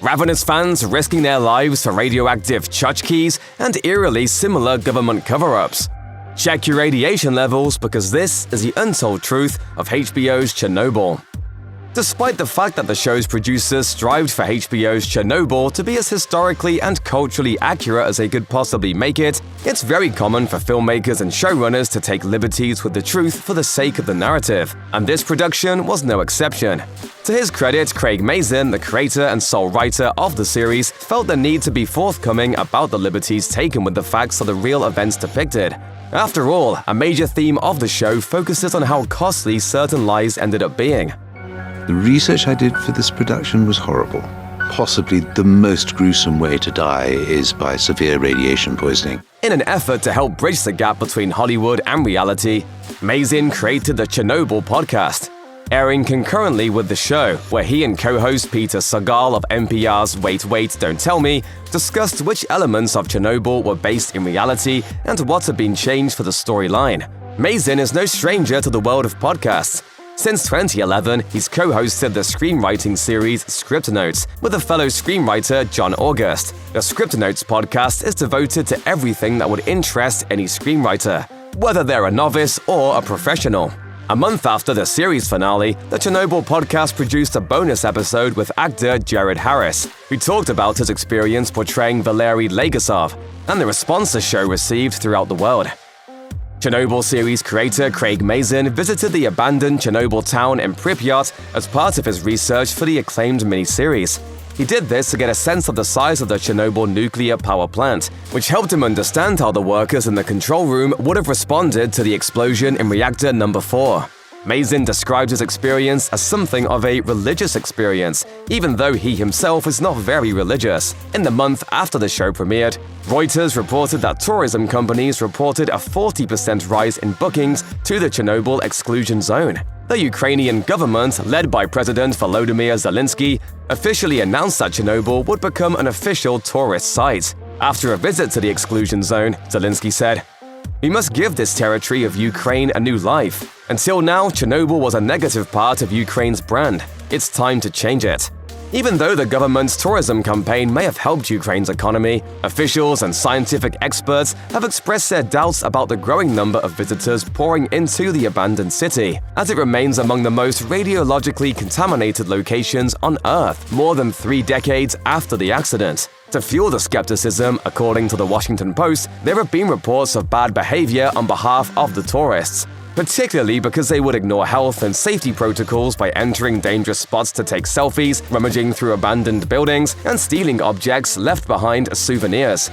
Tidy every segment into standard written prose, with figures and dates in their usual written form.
Ravounous fans risking their lives for radioactive tchotchkes and eerily similar government cover-ups. Check your radiation levels because this is the untold truth of HBO's Chernobyl. Despite the fact that the show's producers strived for HBO's Chernobyl to be as historically and culturally accurate as they could possibly make it, it's very common for filmmakers and showrunners to take liberties with the truth for the sake of the narrative, and this production was no exception. To his credit, Craig Mazin, the creator and sole writer of the series, felt the need to be forthcoming about the liberties taken with the facts of the real events depicted. After all, a major theme of the show focuses on how costly certain lies ended up being. The research I did for this production was horrible. Possibly the most gruesome way to die is by severe radiation poisoning. In an effort to help bridge the gap between Hollywood and reality, Mazin created the Chernobyl podcast, airing concurrently with the show, where he and co-host Peter Sagal of NPR's Wait, Don't Tell Me discussed which elements of Chernobyl were based in reality and what had been changed for the storyline. Mazin is no stranger to the world of podcasts. Since 2011, he's co-hosted the screenwriting series Script Notes with a fellow screenwriter, John August. The Script Notes podcast is devoted to everything that would interest any screenwriter, whether they're a novice or a professional. A month after the series finale, the Chernobyl podcast produced a bonus episode with actor Jared Harris, who talked about his experience portraying Valery Legasov and the response the show received throughout the world. Chernobyl series creator Craig Mazin visited the abandoned Chernobyl town in Pripyat as part of his research for the acclaimed miniseries. He did this to get a sense of the size of the Chernobyl nuclear power plant, which helped him understand how the workers in the control room would have responded to the explosion in reactor number 4. Mazin described his experience as something of a religious experience, even though he himself is not very religious. In the month after the show premiered, Reuters reported that tourism companies reported a 40% rise in bookings to the Chernobyl exclusion zone. The Ukrainian government, led by President Volodymyr Zelensky, officially announced that Chernobyl would become an official tourist site. After a visit to the exclusion zone, Zelensky said, "We must give this territory of Ukraine a new life. Until now, Chernobyl was a negative part of Ukraine's brand. It's time to change it." Even though the government's tourism campaign may have helped Ukraine's economy, officials and scientific experts have expressed their doubts about the growing number of visitors pouring into the abandoned city, as it remains among the most radiologically contaminated locations on Earth more than 3 decades after the accident. To fuel the skepticism, according to the Washington Post, there have been reports of bad behavior on behalf of the tourists, particularly because they would ignore health and safety protocols by entering dangerous spots to take selfies, rummaging through abandoned buildings, and stealing objects left behind as souvenirs.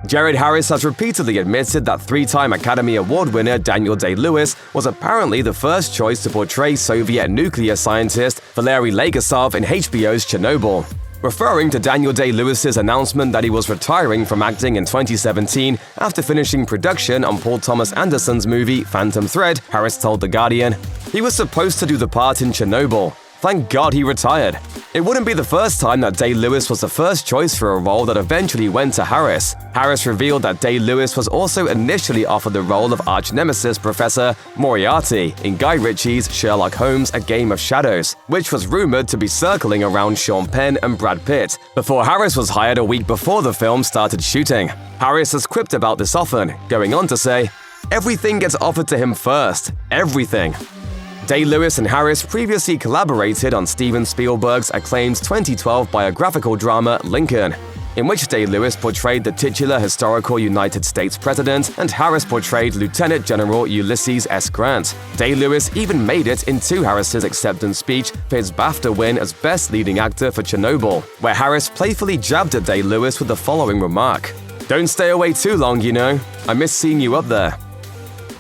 Jared Harris has repeatedly admitted that 3-time Academy Award winner Daniel Day-Lewis was apparently the first choice to portray Soviet nuclear scientist Valery Legasov in HBO's Chernobyl. Referring to Daniel Day-Lewis's announcement that he was retiring from acting in 2017 after finishing production on Paul Thomas Anderson's movie Phantom Thread, Harris told The Guardian, "He was supposed to do the part in Chernobyl. Thank God he retired." It wouldn't be the first time that Day-Lewis was the first choice for a role that eventually went to Harris. Harris revealed that Day-Lewis was also initially offered the role of arch-nemesis Professor Moriarty in Guy Ritchie's Sherlock Holmes: A Game of Shadows, which was rumored to be circling around Sean Penn and Brad Pitt, before Harris was hired a week before the film started shooting. Harris has quipped about this often, going on to say, "Everything gets offered to him first. Everything." Day-Lewis and Harris previously collaborated on Steven Spielberg's acclaimed 2012 biographical drama Lincoln, in which Day-Lewis portrayed the titular historical United States president and Harris portrayed Lieutenant General Ulysses S. Grant. Day-Lewis even made it into Harris's acceptance speech for his BAFTA win as Best Leading Actor for Chernobyl, where Harris playfully jabbed at Day-Lewis with the following remark, "Don't stay away too long, you know. I miss seeing you up there."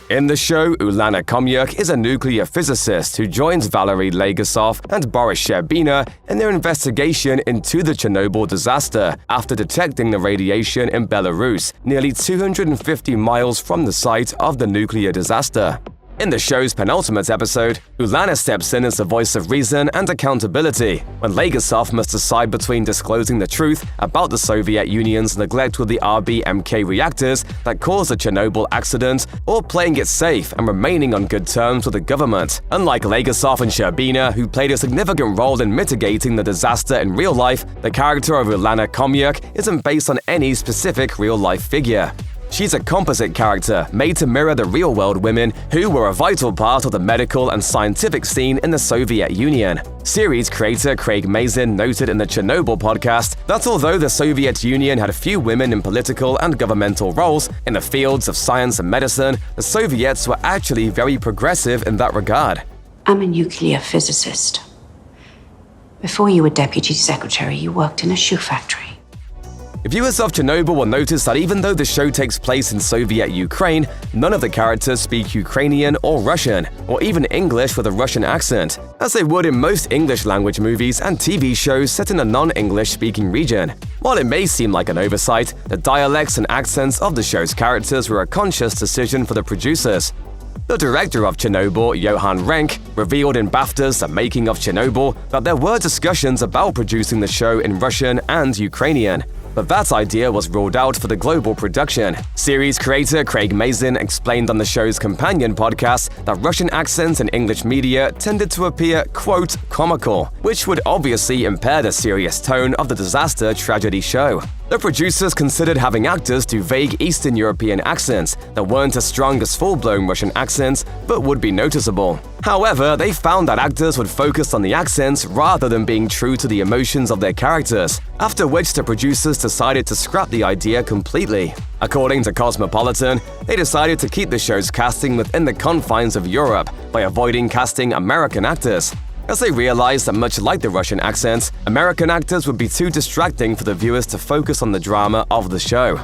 In the show, Ulana Khomyuk is a nuclear physicist who joins Valery Legasov and Boris Sherbina in their investigation into the Chernobyl disaster after detecting the radiation in Belarus, nearly 250 miles from the site of the nuclear disaster. In the show's penultimate episode, Ulana steps in as the voice of reason and accountability when Legasov must decide between disclosing the truth about the Soviet Union's neglect with the RBMK reactors that caused the Chernobyl accident or playing it safe and remaining on good terms with the government. Unlike Legasov and Sherbina, who played a significant role in mitigating the disaster in real life, the character of Ulana Khomyuk isn't based on any specific real-life figure. She's a composite character made to mirror the real-world women who were a vital part of the medical and scientific scene in the Soviet Union. Series creator Craig Mazin noted in the Chernobyl podcast that although the Soviet Union had few women in political and governmental roles in the fields of science and medicine, the Soviets were actually very progressive in that regard. I'm a nuclear physicist. Before you were deputy secretary, you worked in a shoe factory. Viewers of Chernobyl will notice that even though the show takes place in Soviet Ukraine, none of the characters speak Ukrainian or Russian, or even English with a Russian accent, as they would in most English-language movies and TV shows set in a non-English-speaking region. While it may seem like an oversight, the dialects and accents of the show's characters were a conscious decision for the producers. The director of Chernobyl, Johan Renck, revealed in BAFTA's The Making of Chernobyl that there were discussions about producing the show in Russian and Ukrainian, but that idea was ruled out for the global production. Series creator Craig Mazin explained on the show's companion podcast that Russian accents in English media tended to appear, quote, comical, which would obviously impair the serious tone of the disaster tragedy show. The producers considered having actors do vague Eastern European accents that weren't as strong as full-blown Russian accents, but would be noticeable. However, they found that actors would focus on the accents rather than being true to the emotions of their characters, after which the producers decided to scrap the idea completely. According to Cosmopolitan, they decided to keep the show's casting within the confines of Europe by avoiding casting American actors, as they realized that much like the Russian accents, American actors would be too distracting for the viewers to focus on the drama of the show.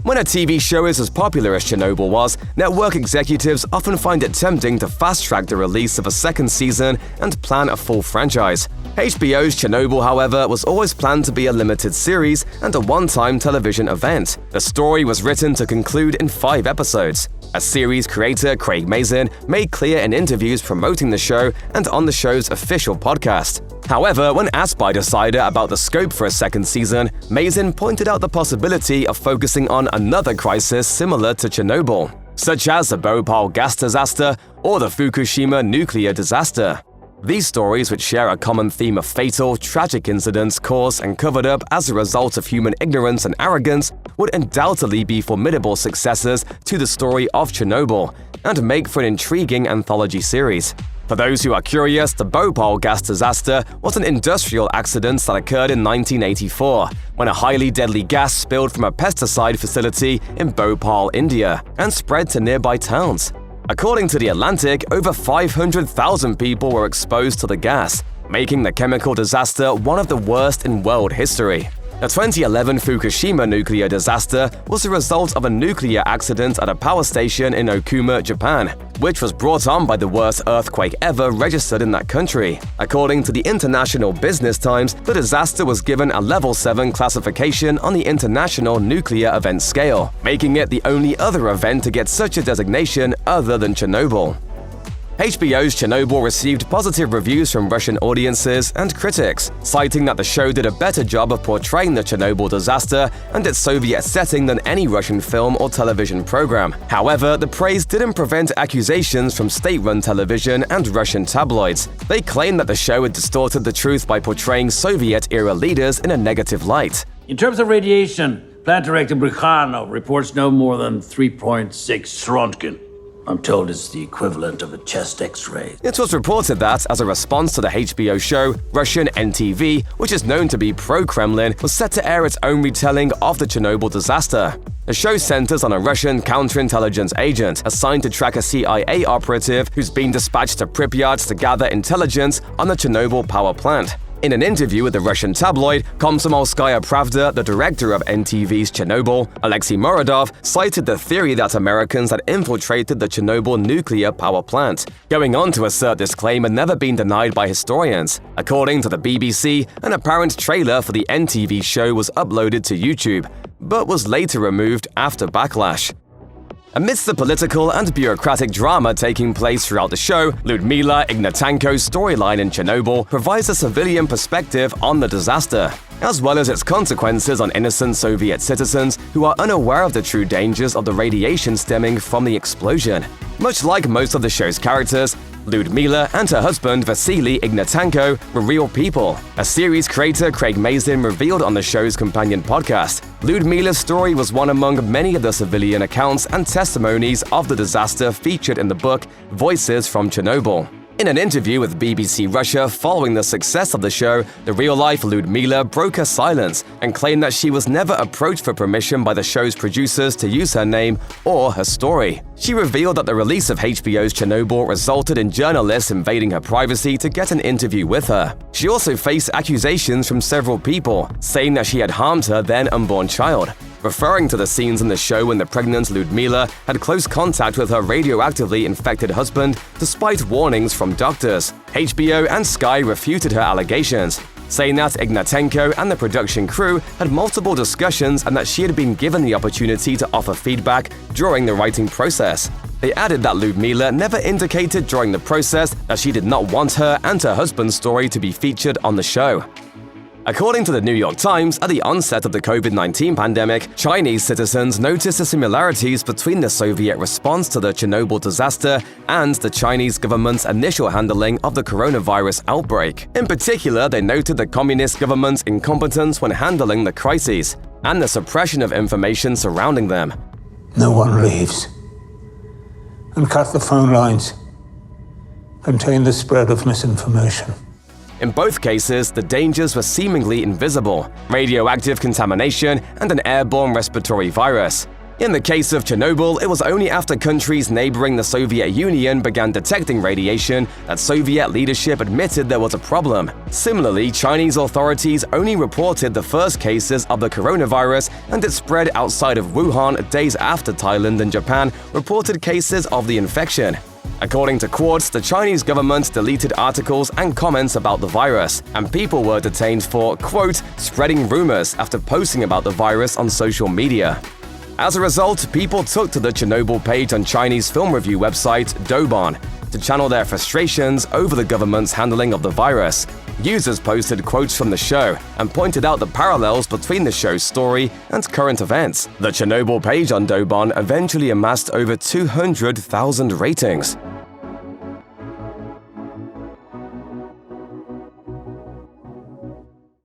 When a TV show is as popular as Chernobyl was, network executives often find it tempting to fast-track the release of a second season and plan a full franchise. HBO's Chernobyl, however, was always planned to be a limited series and a one-time television event. The story was written to conclude in 5 episodes. A series creator, Craig Mazin, made clear in interviews promoting the show and on the show's official podcast. However, when asked by Decider about the scope for a second season, Mazin pointed out the possibility of focusing on another crisis similar to Chernobyl, such as the Bhopal gas disaster or the Fukushima nuclear disaster. These stories, which share a common theme of fatal, tragic incidents caused and covered up as a result of human ignorance and arrogance, would undoubtedly be formidable successors to the story of Chernobyl and make for an intriguing anthology series. For those who are curious, the Bhopal gas disaster was an industrial accident that occurred in 1984, when a highly deadly gas spilled from a pesticide facility in Bhopal, India, and spread to nearby towns. According to The Atlantic, over 500,000 people were exposed to the gas, making the chemical disaster one of the worst in world history. The 2011 Fukushima nuclear disaster was the result of a nuclear accident at a power station in Okuma, Japan, which was brought on by the worst earthquake ever registered in that country. According to the International Business Times, the disaster was given a Level 7 classification on the International Nuclear Event Scale, making it the only other event to get such a designation other than Chernobyl. HBO's Chernobyl received positive reviews from Russian audiences and critics, citing that the show did a better job of portraying the Chernobyl disaster and its Soviet setting than any Russian film or television program. However, the praise didn't prevent accusations from state-run television and Russian tabloids. They claimed that the show had distorted the truth by portraying Soviet-era leaders in a negative light. In terms of radiation, plant director Brikhanov reports no more than 3.6 Rontgen. I'm told it's the equivalent of a chest X-ray. It was reported that, as a response to the HBO show, Russian NTV, which is known to be pro-Kremlin, was set to air its own retelling of the Chernobyl disaster. The show centers on a Russian counterintelligence agent assigned to track a CIA operative who's been dispatched to Pripyat to gather intelligence on the Chernobyl power plant. In an interview with the Russian tabloid Komsomolskaya Pravda, the director of NTV's Chernobyl, Alexei Muradov, cited the theory that Americans had infiltrated the Chernobyl nuclear power plant, going on to assert this claim had never been denied by historians. According to the BBC, an apparent trailer for the NTV show was uploaded to YouTube, but was later removed after backlash. Amidst the political and bureaucratic drama taking place throughout the show, Lyudmila Ignatenko's storyline in Chernobyl provides a civilian perspective on the disaster, as well as its consequences on innocent Soviet citizens who are unaware of the true dangers of the radiation stemming from the explosion. Much like most of the show's characters, Lyudmila and her husband Vasily Ignatenko were real people. A series creator Craig Mazin revealed on the show's companion podcast. Lyudmila's story was one among many of the civilian accounts and testimonies of the disaster featured in the book Voices from Chernobyl. In an interview with BBC Russia following the success of the show, the real-life Lyudmila broke her silence and claimed that she was never approached for permission by the show's producers to use her name or her story. She revealed that the release of HBO's Chernobyl resulted in journalists invading her privacy to get an interview with her. She also faced accusations from several people, saying that she had harmed her then unborn child, referring to the scenes in the show when the pregnant Lyudmila had close contact with her radioactively infected husband despite warnings from doctors. HBO and Sky refuted her allegations, saying that Ignatenko and the production crew had multiple discussions and that she had been given the opportunity to offer feedback during the writing process. They added that Lyudmila never indicated during the process that she did not want her and her husband's story to be featured on the show. According to the New York Times, at the onset of the COVID-19 pandemic, Chinese citizens noticed the similarities between the Soviet response to the Chernobyl disaster and the Chinese government's initial handling of the coronavirus outbreak. In particular, they noted the communist government's incompetence when handling the crises and the suppression of information surrounding them. No one leaves. And cut the phone lines. Contain the spread of misinformation. In both cases, the dangers were seemingly invisible: radioactive contamination and an airborne respiratory virus. In the case of Chernobyl, it was only after countries neighboring the Soviet Union began detecting radiation that Soviet leadership admitted there was a problem. Similarly, Chinese authorities only reported the first cases of the coronavirus, and it spread outside of Wuhan days after Thailand and Japan reported cases of the infection. According to Quartz, the Chinese government deleted articles and comments about the virus, and people were detained for, quote, spreading rumors after posting about the virus on social media. As a result, people took to the Chernobyl page on Chinese film review website Douban to channel their frustrations over the government's handling of the virus. Users posted quotes from the show and pointed out the parallels between the show's story and current events. The Chernobyl page on Douban eventually amassed over 200,000 ratings.